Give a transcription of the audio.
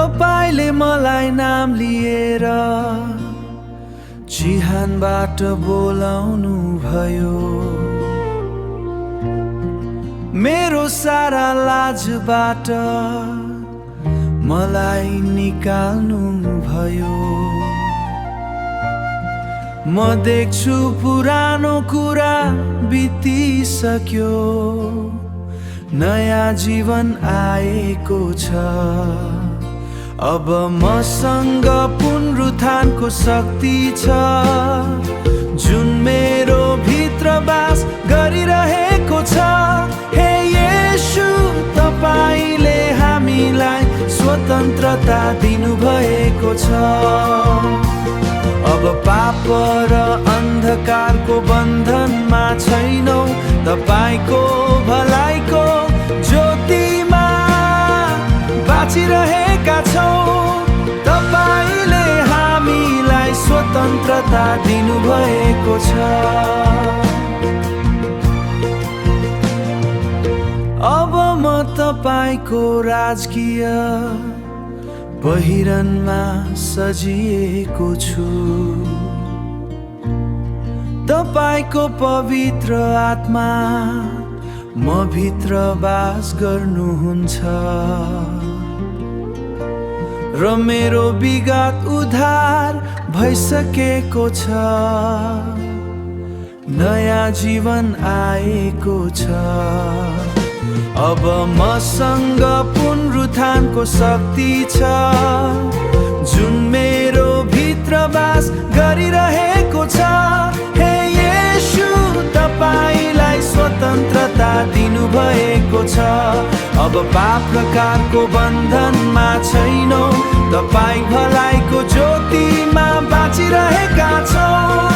तपाईले मलाई नाम लिएर चिहानबाट बोलाउनु भयो। मेरो सारा लाजबाट मलाई निकाल्नु भयो। म देख्छु पुरानो कुरा बितिसक्यो, नयाँ जीवन आएको छ। अब मसँग पुनरुत्थानको शक्ति छ, जुन मेरो भित्र बास गरिरहेको छ। हे येशू, तपाईले हामीलाई स्वतन्त्रता दिनुभएको छ। अब पाप र अन्धकारको बन्धनमा छैनौ, तपाईको भलाइको ज्योतिमा बाँचिरहेका छौँ। तपाईले हामीलाई स्वतन्त्रता दिनुभएको छ। अब म तपाईको राजकीय पहिरनमा सजिएको छु। तपाईको पवित्र आत्मा म भित्र बास गर्नुहुन्छ र मेरो विगत उद्धार भइसकेको छ। नयाँ जीवन आएको छ। अब मसँग पुनरुत्थानको शक्ति छ, जुन मेरो भित्र बास गरिरहेको छ। हे येशू, तपाईलाई स्वतन्त्रता दिनुभएको छ। अब पाप प्रकारको बन्धनमा छैनौ, तपाई भलाइको ज्योतिमा बाँचिरहेका छौ।